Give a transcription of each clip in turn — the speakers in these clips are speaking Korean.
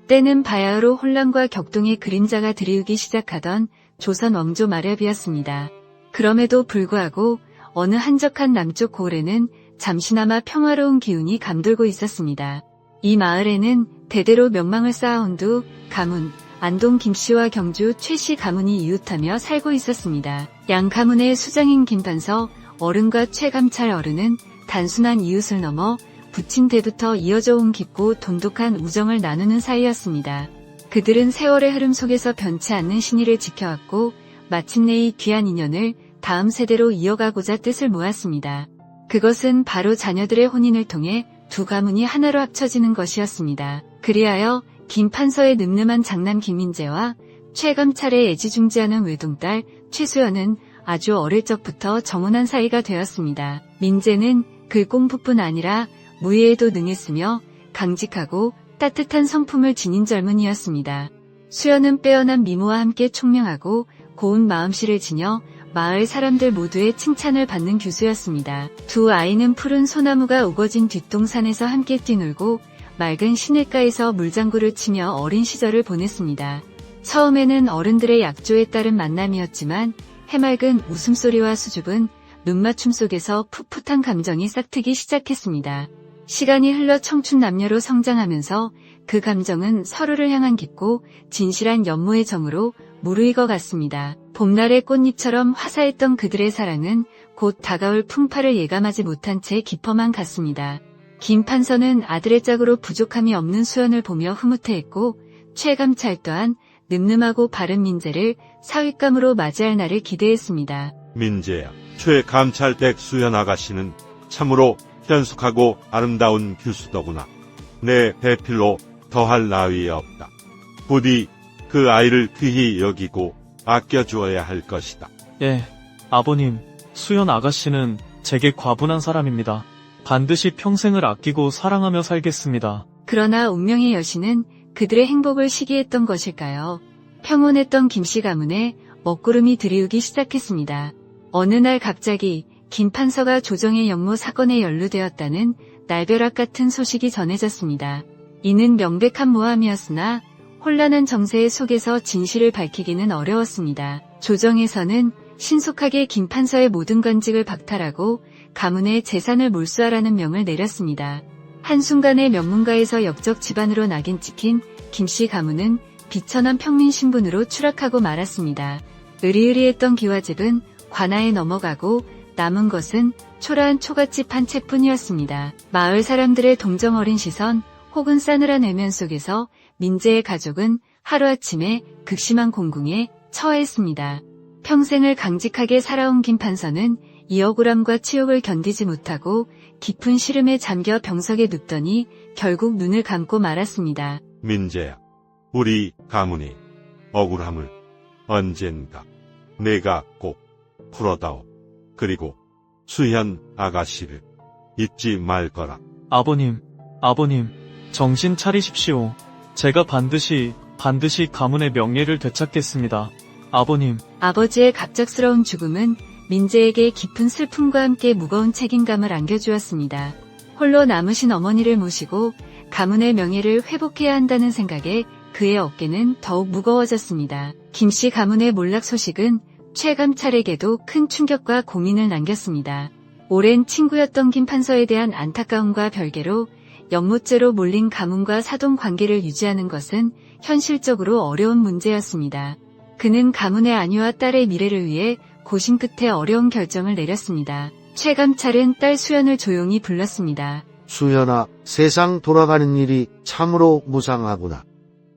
때는 바야흐로 혼란과 격동의 그림자가 드리우기 시작하던 조선 왕조 말엽이었습니다. 그럼에도 불구하고 어느 한적한 남쪽 고을에는 잠시나마 평화로운 기운이 감돌고 있었습니다. 이 마을에는 대대로 명망을 쌓아온 두 가문, 안동 김씨와 경주 최씨 가문이 이웃하며 살고 있었습니다. 양 가문의 수장인 김판서 어른과 최감찰 어른은 단순한 이웃을 넘어 부친 때부터 이어져 온 깊고 돈독한 우정을 나누는 사이였습니다. 그들은 세월의 흐름 속에서 변치 않는 신의를 지켜왔고 마침내 이 귀한 인연을 다음 세대로 이어가고자 뜻을 모았습니다. 그것은 바로 자녀들의 혼인을 통해 두 가문이 하나로 합쳐지는 것이었습니다. 그리하여 김판서의 늠름한 장남 김민재와 최감찰의 애지중지하는 외동딸 최수연은 아주 어릴 적부터 정혼한 사이가 되었습니다. 민재는 글공부뿐 아니라 무예에도 능했으며 강직하고 따뜻한 성품을 지닌 젊은이였습니다. 수연은 빼어난 미모와 함께 총명하고 고운 마음씨를 지녀 마을 사람들 모두의 칭찬을 받는 교수였습니다. 두 아이는 푸른 소나무가 우거진 뒷동산에서 함께 뛰놀고 맑은 시냇가에서 물장구를 치며 어린 시절을 보냈습니다. 처음에는 어른들의 약조에 따른 만남이었지만 해맑은 웃음소리와 수줍은 눈맞춤 속에서 풋풋한 감정이 싹트기 시작했습니다. 시간이 흘러 청춘 남녀로 성장하면서 그 감정은 서로를 향한 깊고 진실한 연모의 정으로 무르익어 갔습니다. 봄날의 꽃잎처럼 화사했던 그들의 사랑은 곧 다가올 풍파를 예감하지 못한 채 깊어만 갔습니다. 김판서는 아들의 짝으로 부족함이 없는 수연을 보며 흐뭇해했고 최감찰 또한 늠름하고 바른 민재를 사윗감으로 맞이할 날을 기대했습니다. 민재야, 최감찰댁 수연 아가씨는 참으로 현숙하고 아름다운 교수더구나. 내 배필로 더할 나위 없다. 부디 그 아이를 귀히 여기고 아껴주어야 할 것이다. 예, 아버님, 수연 아가씨는 제게 과분한 사람입니다. 반드시 평생을 아끼고 사랑하며 살겠습니다. 그러나 운명의 여신은 그들의 행복을 시기했던 것일까요? 평온했던 김씨 가문에 먹구름이 들이우기 시작했습니다. 어느 날 갑자기 김판서가 조정의 영모 사건에 연루되었다는 날벼락 같은 소식이 전해졌습니다. 이는 명백한 모함이었으나 혼란한 정세 속에서 진실을 밝히기는 어려웠습니다. 조정에서는 신속하게 김판서의 모든 관직을 박탈하고 가문의 재산을 몰수하라는 명을 내렸습니다. 한순간에 명문가에서 역적 집안으로 낙인 찍힌 김씨 가문은 비천한 평민 신분으로 추락하고 말았습니다. 으리으리했던 기와집은 관아에 넘어가고 남은 것은 초라한 초가집 한 채뿐이었습니다. 마을 사람들의 동정 어린 시선 혹은 싸늘한 외면 속에서 민재의 가족은 하루아침에 극심한 공궁에 처했습니다. 평생을 강직하게 살아온 김판서는 이 억울함과 치욕을 견디지 못하고 깊은 시름에 잠겨 병석에 눕더니 결국 눈을 감고 말았습니다. 민재야, 우리 가문이 억울함을 언젠가 내가 꼭 풀어다오. 그리고 수현 아가씨를 잊지 말거라. 아버님, 정신 차리십시오. 제가 반드시 가문의 명예를 되찾겠습니다. 아버님. 아버지의 갑작스러운 죽음은 민재에게 깊은 슬픔과 함께 무거운 책임감을 안겨주었습니다. 홀로 남으신 어머니를 모시고 가문의 명예를 회복해야 한다는 생각에 그의 어깨는 더욱 무거워졌습니다. 김씨 가문의 몰락 소식은 최감찰에게도 큰 충격과 고민을 남겼습니다. 오랜 친구였던 김판서에 대한 안타까움과 별개로 연못죄로 몰린 가문과 사돈 관계를 유지하는 것은 현실적으로 어려운 문제였습니다. 그는 가문의 아녀와 딸의 미래를 위해 고심 끝에 어려운 결정을 내렸습니다. 최감찰은 딸 수연을 조용히 불렀습니다. 수연아, 세상 돌아가는 일이 참으로 무상하구나.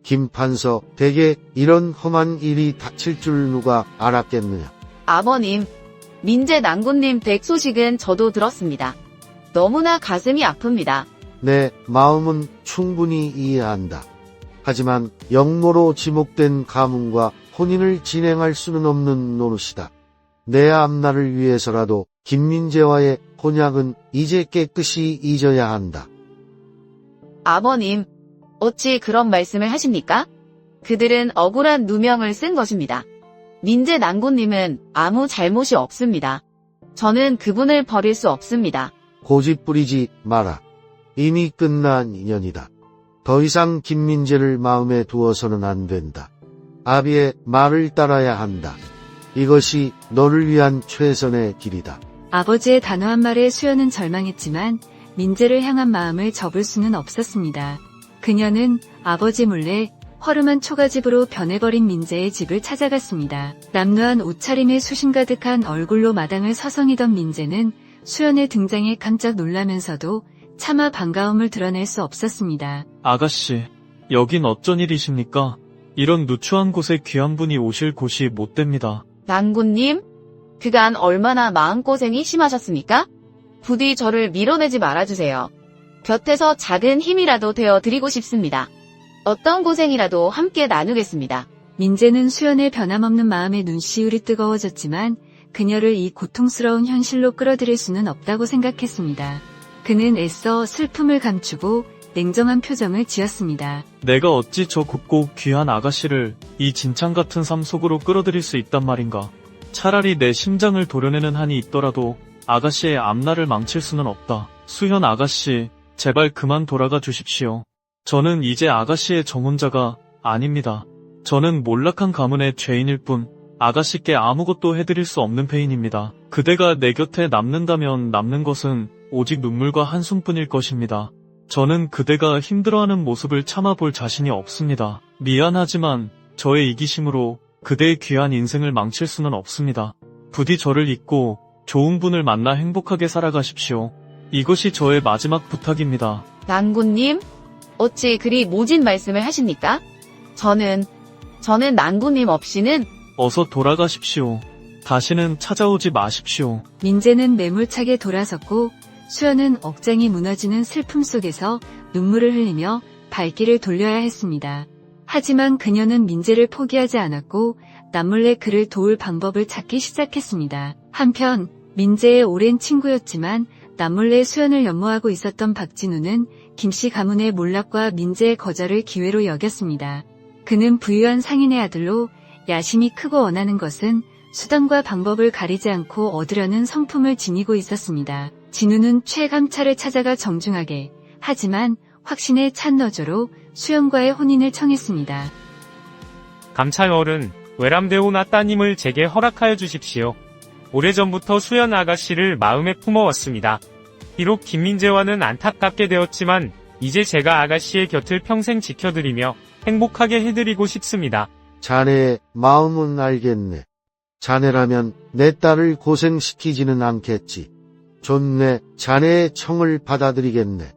김판서 댁에 이런 험한 일이 닥칠 줄 누가 알았겠느냐. 아버님, 민재 낭군님 댁 소식은 저도 들었습니다. 너무나 가슴이 아픕니다. 내 마음은 충분히 이해한다. 하지만 영모로 지목된 가문과 혼인을 진행할 수는 없는 노릇이다. 내 앞날을 위해서라도 김민재와의 혼약은 이제 깨끗이 잊어야 한다. 아버님, 어찌 그런 말씀을 하십니까? 그들은 억울한 누명을 쓴 것입니다. 민재 낭군님은 아무 잘못이 없습니다. 저는 그분을 버릴 수 없습니다. 고집 부리지 마라. 이미 끝난 인연이다. 더 이상 김민재를 마음에 두어서는 안 된다. 아비의 말을 따라야 한다. 이것이 너를 위한 최선의 길이다. 아버지의 단호한 말에 수연은 절망했지만 민재를 향한 마음을 접을 수는 없었습니다. 그녀는 아버지 몰래 허름한 초가집으로 변해버린 민재의 집을 찾아갔습니다. 남루한 옷차림에 수심 가득한 얼굴로 마당을 서성이던 민재는 수연의 등장에 깜짝 놀라면서도 차마 반가움을 드러낼 수 없었습니다. 아가씨, 여긴 어쩐 일이십니까? 이런 누추한 곳에 귀한 분이 오실 곳이 못 됩니다. 낭군님? 그간 얼마나 마음고생이 심하셨습니까? 부디 저를 밀어내지 말아주세요. 곁에서 작은 힘이라도 되어드리고 싶습니다. 어떤 고생이라도 함께 나누겠습니다. 민재는 수연의 변함없는 마음에 눈시울이 뜨거워졌지만 그녀를 이 고통스러운 현실로 끌어들일 수는 없다고 생각했습니다. 그는 애써 슬픔을 감추고 냉정한 표정을 지었습니다. 내가 어찌 저 곱고 귀한 아가씨를 이 진창 같은 삶 속으로 끌어들일 수 있단 말인가. 차라리 내 심장을 도려내는 한이 있더라도 아가씨의 앞날을 망칠 수는 없다. 수현 아가씨, 제발 그만 돌아가 주십시오. 저는 이제 아가씨의 정혼자가 아닙니다. 저는 몰락한 가문의 죄인일 뿐 아가씨께 아무것도 해드릴 수 없는 배인입니다. 그대가 내 곁에 남는다면 남는 것은 오직 눈물과 한숨뿐일 것입니다. 저는 그대가 힘들어하는 모습을 참아볼 자신이 없습니다. 미안하지만 저의 이기심으로 그대의 귀한 인생을 망칠 수는 없습니다. 부디 저를 잊고 좋은 분을 만나 행복하게 살아가십시오. 이것이 저의 마지막 부탁입니다. 낭군님? 어찌 그리 모진 말씀을 하십니까? 저는 낭군님 없이는 어서 돌아가십시오. 다시는 찾아오지 마십시오. 민재는 매몰차게 돌아섰고 수연은 억장이 무너지는 슬픔 속에서 눈물을 흘리며 발길을 돌려야 했습니다. 하지만 그녀는 민재를 포기하지 않았고 남몰래 그를 도울 방법을 찾기 시작했습니다. 한편 민재의 오랜 친구였지만 남몰래 수연을 연모하고 있었던 박진우는 김씨 가문의 몰락과 민재의 거절을 기회로 여겼습니다. 그는 부유한 상인의 아들로 야심이 크고 원하는 것은 수단과 방법을 가리지 않고 얻으려는 성품을 지니고 있었습니다. 진우는 최감차를 찾아가 정중하게 하지만 확신에 찬 너조로 수연과의 혼인을 청했습니다. 감찰어른, 외람되오나 따님을 제게 허락하여 주십시오. 오래전부터 수연 아가씨를 마음에 품어왔습니다. 비록 김민재와는 안타깝게 되었지만 이제 제가 아가씨의 곁을 평생 지켜드리며 행복하게 해드리고 싶습니다. 자네의 마음은 알겠네. 자네라면 내 딸을 고생시키지는 않겠지. 좋네. 자네의 청을 받아들이겠네.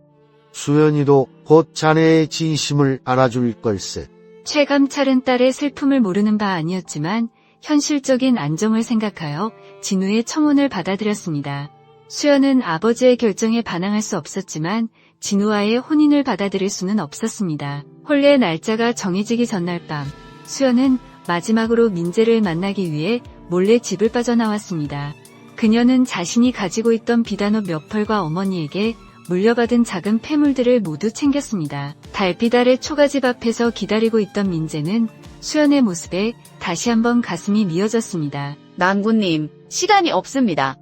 수연이도 곧 자네의 진심을 알아줄 걸세. 최감찰은 딸의 슬픔을 모르는 바 아니었지만 현실적인 안정을 생각하여 진우의 청혼을 받아들였습니다. 수연은 아버지의 결정에 반항할 수 없었지만 진우와의 혼인을 받아들일 수는 없었습니다. 혼례의 날짜가 정해지기 전날 밤, 수연은 마지막으로 민재를 만나기 위해 몰래 집을 빠져나왔습니다. 그녀는 자신이 가지고 있던 비단옷 몇 벌과 어머니에게 물려받은 작은 폐물들을 모두 챙겼습니다. 달빛 아래 초가집 앞에서 기다리고 있던 민재는 수연의 모습에 다시 한번 가슴이 미어졌습니다. 낭군님, 시간이 없습니다.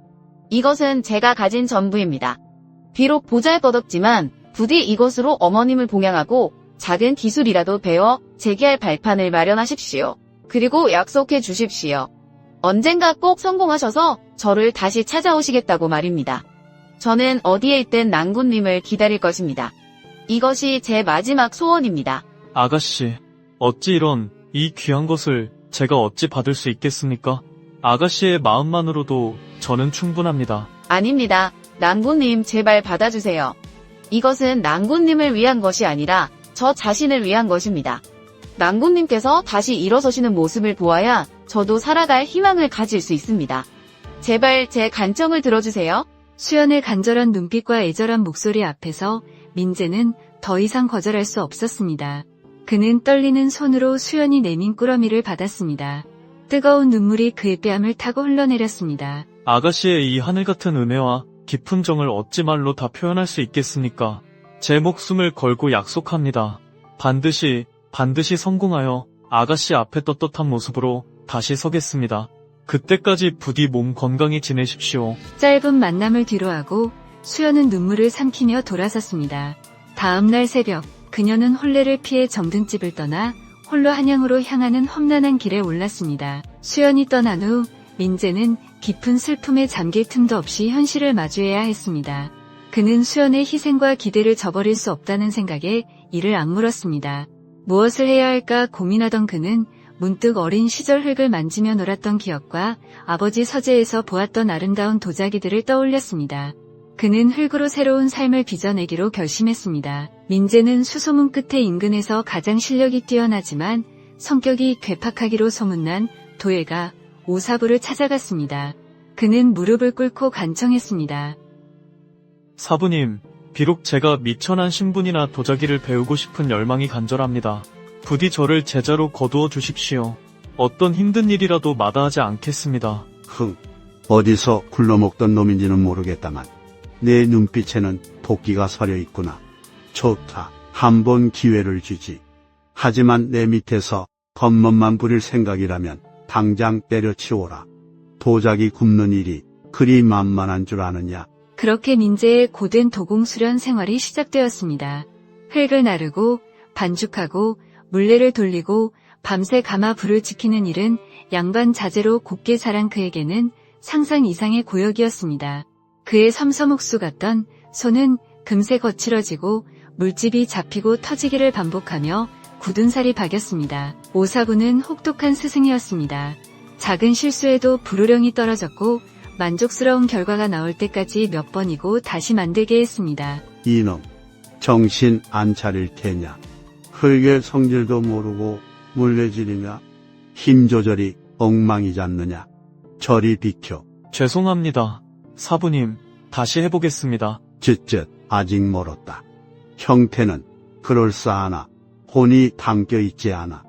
이것은 제가 가진 전부입니다. 비록 보잘것없지만 부디 이것으로 어머님을 봉양하고 작은 기술이라도 배워 재기할 발판을 마련하십시오. 그리고 약속해 주십시오. 언젠가 꼭 성공하셔서 저를 다시 찾아오시겠다고 말입니다. 저는 어디에 있든 낭군님을 기다릴 것입니다. 이것이 제 마지막 소원입니다. 아가씨, 어찌 이런 이 귀한 것을 제가 어찌 받을 수 있겠습니까? 아가씨의 마음만으로도 저는 충분합니다. 아닙니다. 낭군님 제발 받아주세요. 이것은 낭군님을 위한 것이 아니라 저 자신을 위한 것입니다. 낭군님께서 다시 일어서시는 모습을 보아야 저도 살아갈 희망을 가질 수 있습니다. 제발 제 간청을 들어주세요. 수연의 간절한 눈빛과 애절한 목소리 앞에서 민재는 더 이상 거절할 수 없었습니다. 그는 떨리는 손으로 수연이 내민 꾸러미를 받았습니다. 뜨거운 눈물이 그의 뺨을 타고 흘러내렸습니다. 아가씨의 이 하늘 같은 은혜와 깊은 정을 어찌 말로 다 표현할 수 있겠습니까? 제 목숨을 걸고 약속합니다. 반드시 성공하여 아가씨 앞에 떳떳한 모습으로 다시 서겠습니다. 그때까지 부디 몸 건강히 지내십시오. 짧은 만남을 뒤로하고 수연은 눈물을 삼키며 돌아섰습니다. 다음날 새벽 그녀는 혼례를 피해 정등집을 떠나 홀로 한양으로 향하는 험난한 길에 올랐습니다. 수연이 떠난 후 민재는 깊은 슬픔에 잠길 틈도 없이 현실을 마주해야 했습니다. 그는 수연의 희생과 기대를 저버릴 수 없다는 생각에 이를 악물었습니다. 무엇을 해야 할까 고민하던 그는 문득 어린 시절 흙을 만지며 놀았던 기억과 아버지 서재에서 보았던 아름다운 도자기들을 떠올렸습니다. 그는 흙으로 새로운 삶을 빚어내기로 결심했습니다. 민재는 수소문 끝에 인근에서 가장 실력이 뛰어나지만 성격이 괴팍하기로 소문난 도예가 오사부를 찾아갔습니다. 그는 무릎을 꿇고 간청했습니다. 사부님, 비록 제가 미천한 신분이나 도자기를 배우고 싶은 열망이 간절합니다. 부디 저를 제자로 거두어 주십시오. 어떤 힘든 일이라도 마다하지 않겠습니다. 어디서 굴러먹던 놈인지는 모르겠다만 내 눈빛에는 도끼가 서려 있구나. 좋다. 한번 기회를 주지. 하지만 내 밑에서 겉멋만 부릴 생각이라면 당장 때려치워라. 도자기 굽는 일이 그리 만만한 줄 아느냐. 그렇게 민재의 고된 도공수련 생활이 시작되었습니다. 흙을 나르고 반죽하고 물레를 돌리고 밤새 가마 불을 지키는 일은 양반 자재로 곱게 자란 그에게는 상상 이상의 고역이었습니다. 그의 섬섬옥수 같던 손은 금세 거칠어지고 물집이 잡히고 터지기를 반복하며 굳은 살이 박였습니다. 오사부는 혹독한 스승이었습니다. 작은 실수에도 불호령이 떨어졌고 만족스러운 결과가 나올 때까지 몇 번이고 다시 만들게 했습니다. 이놈, 정신 안 차릴 테냐. 흙의 성질도 모르고 물레질이냐. 힘 조절이 엉망이지 않느냐. 저리 비켜. 죄송합니다. 사부님, 다시 해보겠습니다. 쯧쯧, 아직 멀었다. 형태는 그럴싸하나 혼이 담겨있지 않아.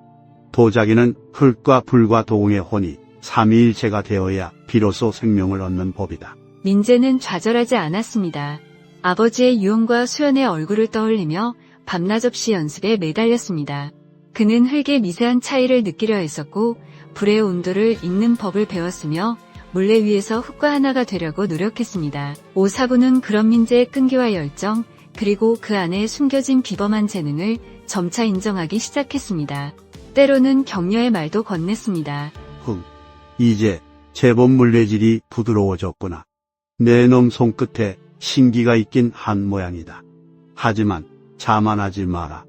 도자기는 흙과 불과 도공의 혼이 삼위일체가 되어야 비로소 생명을 얻는 법이다. 민재는 좌절하지 않았습니다. 아버지의 유언과 수연의 얼굴을 떠올리며 밤낮 없이 연습에 매달렸습니다. 그는 흙의 미세한 차이를 느끼려 했었고 불의 온도를 읽는 법을 배웠으며 물레 위에서 흙과 하나가 되려고 노력했습니다. 오사부는 그런 민재의 끈기와 열정 그리고 그 안에 숨겨진 비범한 재능을 점차 인정하기 시작했습니다. 때로는 격려의 말도 건넸습니다. 이제 제법 물레질이 부드러워졌구나. 내 놈 손끝에 신기가 있긴 한 모양이다. 하지만 자만하지 마라.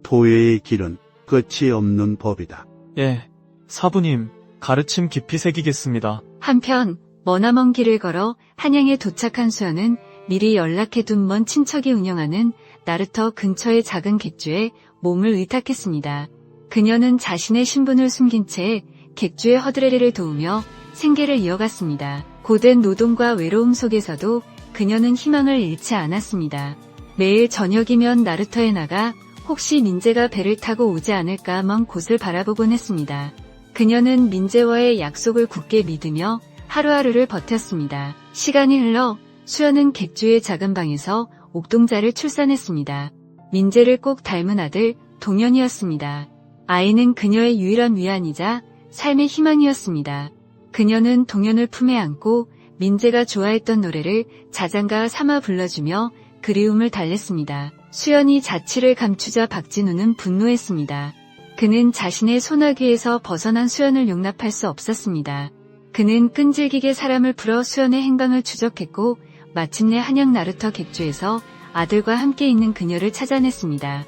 도예의 길은 끝이 없는 법이다. 예, 사부님, 가르침 깊이 새기겠습니다. 한편 머나먼 길을 걸어 한양에 도착한 수연은 미리 연락해둔 먼 친척이 운영하는 나루터 근처의 작은 객주에 몸을 의탁했습니다. 그녀는 자신의 신분을 숨긴 채 객주의 허드레리를 도우며 생계를 이어갔습니다. 고된 노동과 외로움 속에서도 그녀는 희망을 잃지 않았습니다. 매일 저녁이면 나루터에 나가 혹시 민재가 배를 타고 오지 않을까 먼 곳을 바라보곤 했습니다. 그녀는 민재와의 약속을 굳게 믿으며 하루하루를 버텼습니다. 시간이 흘러 수연은 객주의 작은 방에서 옥동자를 출산했습니다. 민재를 꼭 닮은 아들 동현이었습니다. 아이는 그녀의 유일한 위안이자 삶의 희망이었습니다. 그녀는 동현을 품에 안고 민재가 좋아했던 노래를 자장가 삼아 불러주며 그리움을 달랬습니다. 수연이 자취를 감추자 박진우는 분노했습니다. 그는 자신의 소나귀에서 벗어난 수연을 용납할 수 없었습니다. 그는 끈질기게 사람을 풀어 수연의 행방을 추적했고 마침내 한양 나루터 객주에서 아들과 함께 있는 그녀를 찾아냈습니다.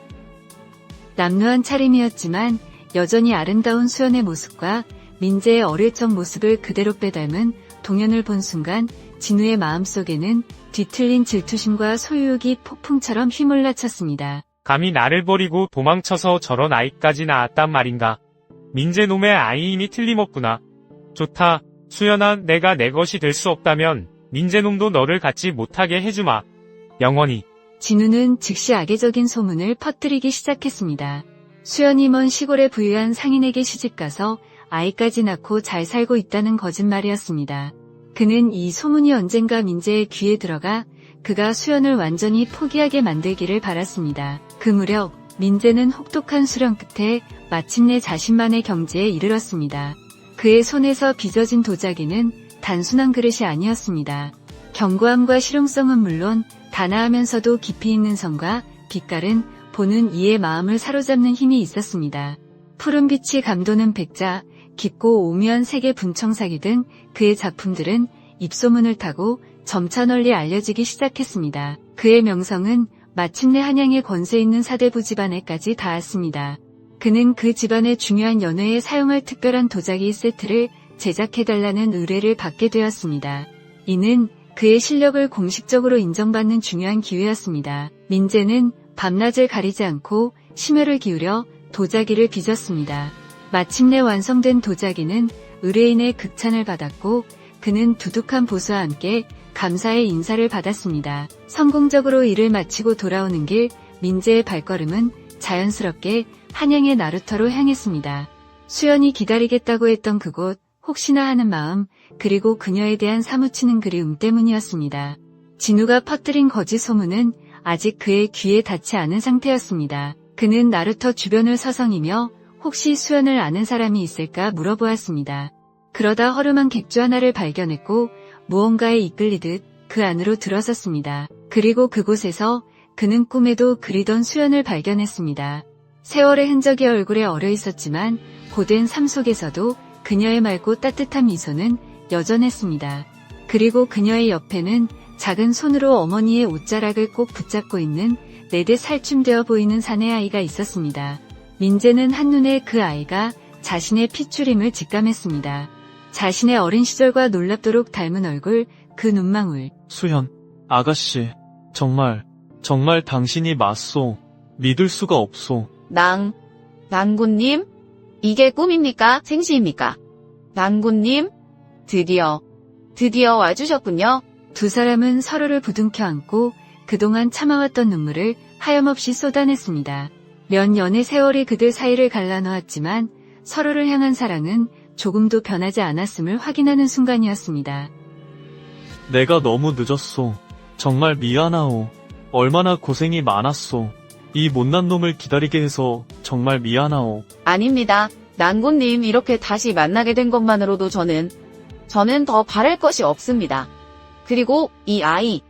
남루한 차림이었지만 여전히 아름다운 수연의 모습과 민재의 어릴 적 모습을 그대로 빼닮은 동현을 본 순간 진우의 마음속에는 뒤틀린 질투심과 소유욕이 폭풍처럼 휘몰라쳤습니다. 감히 나를 버리고 도망쳐서 저런 아이까지 낳았단 말인가. 민재놈의 아이임이 틀림없구나. 좋다. 수연아, 내가 내 것이 될 수 없다면 민재놈도 너를 갖지 못하게 해주마. 영원히. 진우는 즉시 악의적인 소문을 퍼뜨리기 시작했습니다. 수연이 먼 시골에 부유한 상인에게 시집가서 아이까지 낳고 잘 살고 있다는 거짓말이었습니다. 그는 이 소문이 언젠가 민재의 귀에 들어가 그가 수연을 완전히 포기하게 만들기를 바랐습니다. 그 무렵 민재는 혹독한 수련 끝에 마침내 자신만의 경지에 이르렀습니다. 그의 손에서 빚어진 도자기는 단순한 그릇이 아니었습니다. 견고함과 실용성은 물론 단아하면서도 깊이 있는 성과 빛깔은 보는 이의 마음을 사로잡는 힘이 있었습니다. 푸른 빛이 감도는 백자, 깊고 오묘한 색의 분청사기 등 그의 작품들은 입소문을 타고 점차 널리 알려지기 시작했습니다. 그의 명성은 마침내 한양의 권세 있는 사대부 집안에까지 닿았습니다. 그는 그 집안의 중요한 연회에 사용할 특별한 도자기 세트를 제작해달라는 의뢰를 받게 되었습니다. 이는 그의 실력을 공식적으로 인정받는 중요한 기회였습니다. 민재는 밤낮을 가리지 않고 심혈을 기울여 도자기를 빚었습니다. 마침내 완성된 도자기는 의뢰인의 극찬을 받았고 그는 두둑한 보수와 함께 감사의 인사를 받았습니다. 성공적으로 일을 마치고 돌아오는 길 민재의 발걸음은 자연스럽게 한양의 나루터로 향했습니다. 수연이 기다리겠다고 했던 그곳, 혹시나 하는 마음, 그리고 그녀에 대한 사무치는 그리움 때문이었습니다. 진우가 퍼뜨린 거짓 소문은 아직 그의 귀에 닿지 않은 상태였습니다. 그는 나루터 주변을 서성이며 혹시 수연을 아는 사람이 있을까 물어보았습니다. 그러다 허름한 객주 하나를 발견했고 무언가에 이끌리듯 그 안으로 들어섰습니다. 그리고 그곳에서 그는 꿈에도 그리던 수연을 발견했습니다. 세월의 흔적이 얼굴에 어려 있었지만 고된 삶 속에서도 그녀의 맑고 따뜻한 미소는 여전했습니다. 그리고 그녀의 옆에는 작은 손으로 어머니의 옷자락을 꼭 붙잡고 있는 내대 살춤되어 보이는 사내 아이가 있었습니다. 민재는 한눈에 그 아이가 자신의 핏줄임을 직감했습니다. 자신의 어린 시절과 놀랍도록 닮은 얼굴, 그 눈망울. 수현, 아가씨, 정말 당신이 맞소. 믿을 수가 없소. 낭군님? 이게 꿈입니까? 생시입니까? 낭군님? 드디어 와주셨군요. 두 사람은 서로를 부둥켜 안고 그동안 참아왔던 눈물을 하염없이 쏟아냈습니다. 몇 년의 세월이 그들 사이를 갈라놓았지만 서로를 향한 사랑은 조금도 변하지 않았음을 확인하는 순간이었습니다. 내가 너무 늦었소. 정말 미안하오. 얼마나 고생이 많았소. 이 못난 놈을 기다리게 해서 정말 미안하오. 아닙니다. 낭군님 이렇게 다시 만나게 된 것만으로도 저는 더 바랄 것이 없습니다. 그리고 이 아이,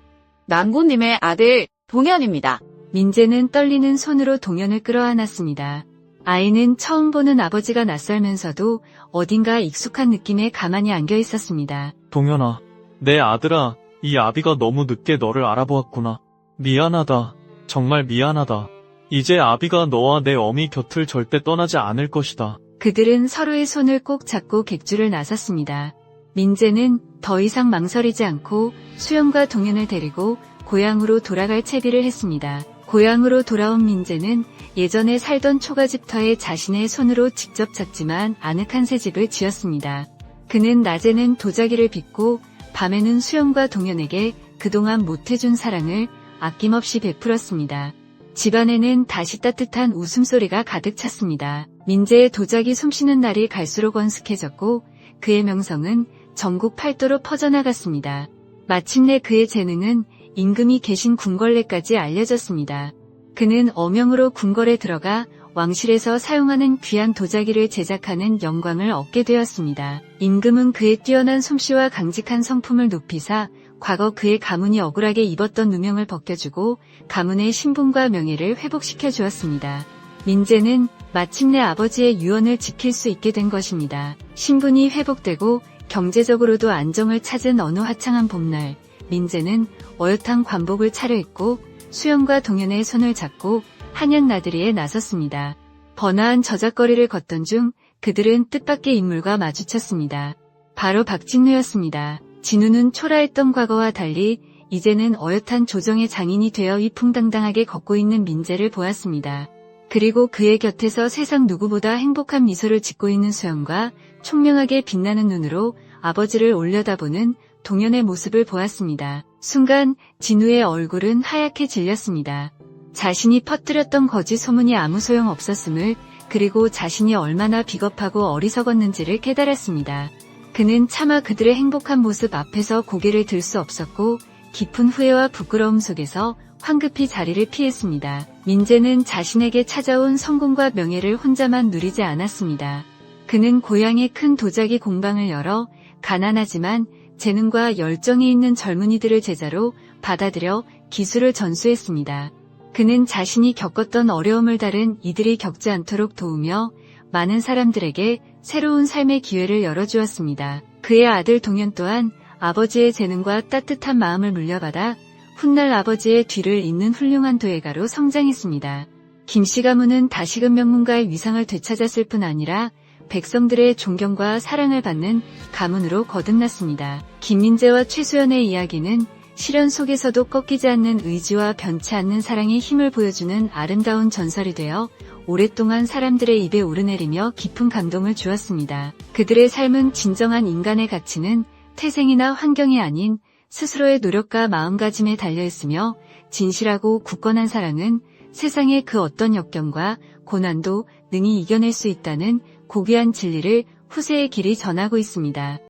낭군님의 아들 동현입니다. 민재는 떨리는 손으로 동현을 끌어안았습니다. 아이는 처음 보는 아버지가 낯설면서도 어딘가 익숙한 느낌에 가만히 안겨 있었습니다. 동현아, 내 아들아, 이 아비가 너무 늦게 너를 알아보았구나. 미안하다. 정말 미안하다. 이제 아비가 너와 내 어미 곁을 절대 떠나지 않을 것이다. 그들은 서로의 손을 꼭 잡고 객주를 나섰습니다. 민재는 더 이상 망설이지 않고 수연과 동현을 데리고 고향으로 돌아갈 채비를 했습니다. 고향으로 돌아온 민재는 예전에 살던 초가집터에 자신의 손으로 직접 찾지만 아늑한 새 집을 지었습니다. 그는 낮에는 도자기를 빚고 밤에는 수연과 동현에게 그동안 못해준 사랑을 아낌없이 베풀었습니다. 집안에는 다시 따뜻한 웃음소리가 가득 찼습니다. 민재의 도자기 솜씨는 날이 갈수록 원숙해졌고 그의 명성은 전국 팔도로 퍼져나갔습니다. 마침내 그의 재능은 임금이 계신 궁궐내까지 알려졌습니다. 그는 어명으로 궁궐에 들어가 왕실에서 사용하는 귀한 도자기를 제작하는 영광을 얻게 되었습니다. 임금은 그의 뛰어난 솜씨와 강직한 성품을 높이사 과거 그의 가문이 억울하게 입었던 누명을 벗겨주고 가문의 신분과 명예를 회복시켜 주었습니다. 민재는 마침내 아버지의 유언을 지킬 수 있게 된 것입니다. 신분이 회복되고 경제적으로도 안정을 찾은 어느 화창한 봄날, 민재는 어엿한 관복을 차려입고 수연과 동현의 손을 잡고 한양 나들이에 나섰습니다. 번화한 저작거리를 걷던 중 그들은 뜻밖의 인물과 마주쳤습니다. 바로 박진우였습니다. 진우는 초라했던 과거와 달리 이제는 어엿한 조정의 장인이 되어 위풍당당하게 걷고 있는 민재를 보았습니다. 그리고 그의 곁에서 세상 누구보다 행복한 미소를 짓고 있는 수연과 총명하게 빛나는 눈으로 아버지를 올려다보는 동현의 모습을 보았습니다. 순간 진우의 얼굴은 하얗게 질렸습니다. 자신이 퍼뜨렸던 거짓 소문이 아무 소용 없었음을, 그리고 자신이 얼마나 비겁하고 어리석었는지를 깨달았습니다. 그는 차마 그들의 행복한 모습 앞에서 고개를 들 수 없었고 깊은 후회와 부끄러움 속에서 황급히 자리를 피했습니다. 민재는 자신에게 찾아온 성공과 명예를 혼자만 누리지 않았습니다. 그는 고향에 큰 도자기 공방을 열어 가난하지만 재능과 열정이 있는 젊은이들을 제자로 받아들여 기술을 전수했습니다. 그는 자신이 겪었던 어려움을 다른 이들이 겪지 않도록 도우며 많은 사람들에게 새로운 삶의 기회를 열어주었습니다. 그의 아들 동현 또한 아버지의 재능과 따뜻한 마음을 물려받아 훗날 아버지의 뒤를 잇는 훌륭한 도예가로 성장했습니다. 김씨 가문은 다시금 명문가의 위상을 되찾았을 뿐 아니라 백성들의 존경과 사랑을 받는 가문으로 거듭났습니다. 김민재와 최수연의 이야기는 시련 속에서도 꺾이지 않는 의지와 변치 않는 사랑의 힘을 보여주는 아름다운 전설이 되어 오랫동안 사람들의 입에 오르내리며 깊은 감동을 주었습니다. 그들의 삶은 진정한 인간의 가치는 태생이나 환경이 아닌 스스로의 노력과 마음가짐에 달려있으며 진실하고 굳건한 사랑은 세상의 그 어떤 역경과 고난도 능히 이겨낼 수 있다는 고귀한 진리를 후세의 길이 전하고 있습니다.